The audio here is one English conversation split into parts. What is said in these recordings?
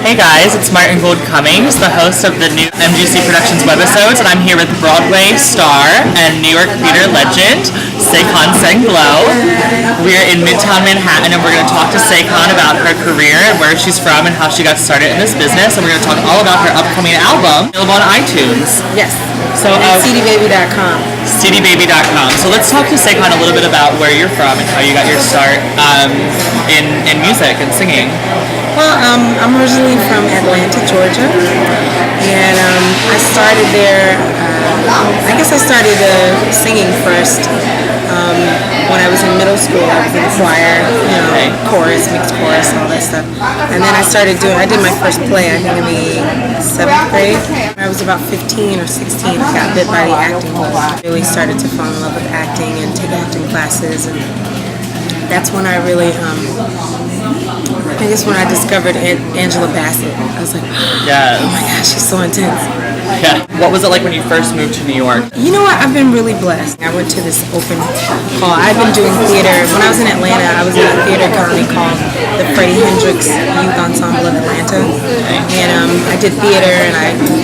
Hey guys, it's Gould Cummings, the host of the new MGC Productions webisodes, and I'm here with Broadway star and New York theater legend, Saycon Sengbloh. We're in Midtown Manhattan, and we're going to talk to Saycon about her career and where she's from and how she got started in this business, and we're going to talk all about her upcoming album, available on iTunes. Yes. So cdbaby.com. cdbaby.com. So let's talk to Saycon a little bit about where you're from and how you got your start in music and singing. Well, I'm originally from Atlanta, Georgia, and I started there. I guess I started singing first when I was in middle school. I was in choir, chorus, mixed chorus, all that stuff. And then I did my first play, I think in the 7th grade. I was about 15 or 16. I got bit by the acting bug. I really started to fall in love with acting and take acting classes, and that's when I really, I guess when I discovered Angela Bassett. I was like, yeah. Oh my gosh, she's so intense. Yeah. What was it like when you first moved to New York? You know what? I've been really blessed. I went to this open call. I've been doing theater. When I was in Atlanta, I was in a theater company called the Freddie Hendrix Youth Ensemble of Atlanta. And I did theater, and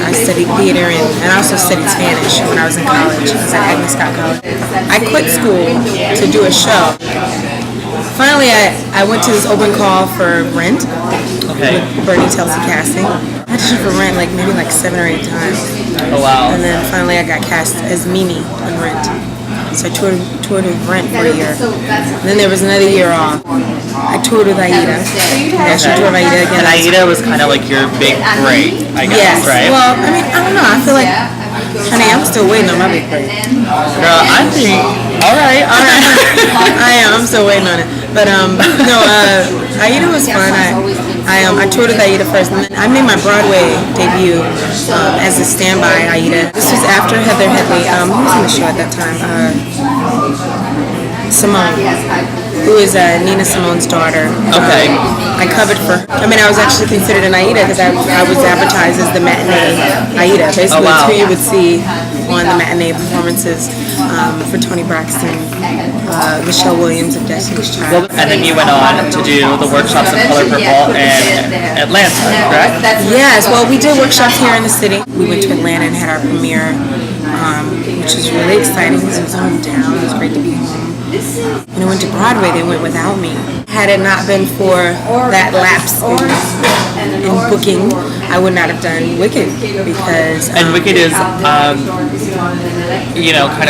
I studied theater, and I also studied Spanish when I was in college. I was at Agnes Scott College. I quit school to do a show. Finally, I went to this open call for Rent with Bernie Telsey Casting. I auditioned for Rent maybe 7 or 8 times. Oh wow! And then finally, I got cast as Mimi in Rent. So I toured with Rent for a year. And then there was another year off. I toured with Aida. I actually toured with Aida again. And Aida was kind of like your big break, I guess, right? Well, I mean, I don't know. I feel like, honey, I'm still waiting on my big break. Girl, I think. All right. I am. I'm still waiting on it. But no, Aida was fun. I toured with Aida first, and then I made my Broadway debut as a standby Aida. This was after Heather Headley. Who was in the show at that time? Simone, who is Nina Simone's daughter. Okay. I covered for her. I mean, I was actually considered an Aida because I was advertised as the matinee Aida. Basically, it's who you would see on the matinee performances for Toni Braxton, Michelle Williams of Destiny's Child. And then you went on to do the workshops of Color Purple in Atlanta, correct? Yes, well, we did workshops here in the city. We went to Atlanta and had our premiere, which was really exciting because it was hometown. It was great to be home. When I went to Broadway, they went without me. Had it not been for that lapse in booking, I would not have done Wicked because... and Wicked is, kind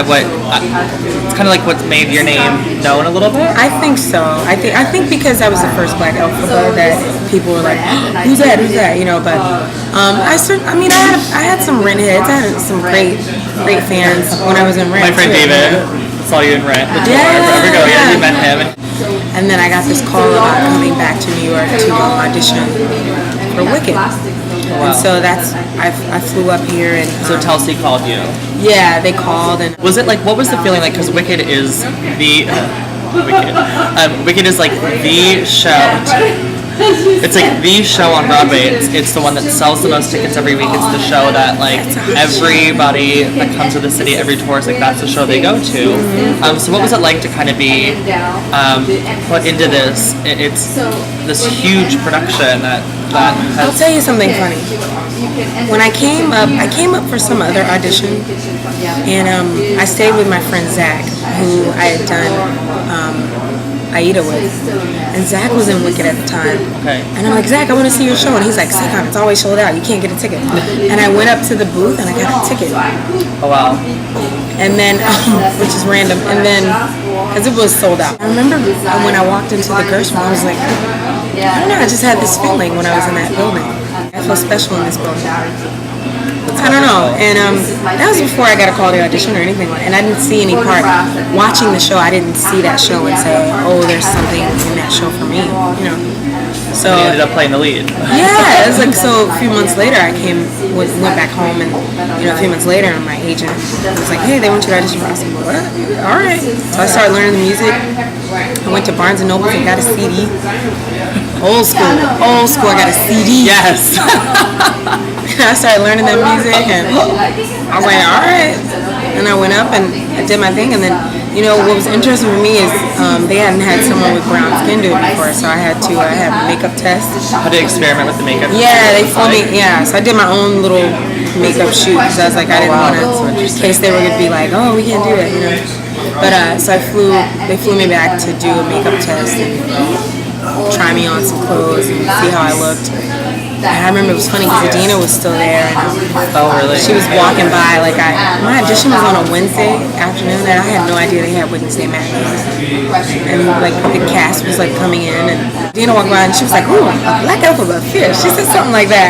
of what... it's kind of like what's made your name known a little bit? I think so. I think because I was the first Black Elphaba that people were like, who's that? But I had some Rent heads. I had some great fans when I was in Rent. My friend David saw you in Rent. Yeah, you met him. And then I got this call about coming back to New York to audition for Wicked. Wow. And so I flew up here and... So Telsey called you? Yeah, they called. And was it what was the feeling like? Because Wicked is the... Wicked is like the show... It's like the show on Broadway. It's the one that sells the most tickets every week. It's the show that everybody that comes to the city, every tourist, that's the show they go to. So what was it like to kind of be put into this? It's this huge production that has... I'll tell you something funny. When I came up for some other audition, and I stayed with my friend Zach, who I had done Aida with, and Zach was in Wicked at the time. Okay. And I'm like, Zach, I want to see your show, and he's like, Saycon, it's always sold out. You can't get a ticket. And I went up to the booth and I got a ticket. Oh wow. And then, which is random, and then because it was sold out. I remember when I walked into the Gershwin, I was like, I don't know, I just had this feeling when I was in that building. I feel special in this building. I don't know, and that was before I got a call to audition or anything and I didn't see any part. Watching the show, I didn't see that show and say, oh, there's something in that show for me, So you ended up playing the lead. Yeah, it was so a few months later I went back home, and a few months later my agent was like, hey, they want you to audition for us. I was like, what? All right. So I started learning the music. I went to Barnes & Noble and got a CD. Old school, I got a CD. Yes. I started learning that music, and I was like, all right. And I went up and I did my thing, and then, you know, what was interesting for me is they hadn't had someone with brown skin do it before, so I had makeup tests. How did you experiment with the makeup? Yeah, they flew me. Yeah, so I did my own little makeup shoot because I was like, I didn't want to, in case they were gonna be like, oh, we can't do it, you know. But so they flew me back to do a makeup test and try me on some clothes and see how I looked. And I remember it was funny because Adina was still there. And, oh, really? She was walking by. Like my audition was on a Wednesday afternoon, and I had no idea they had Wednesday matinees. And like the cast was like coming in, and Adina walked by, and she was like, "Ooh, a black alphabet fish." She said something like that.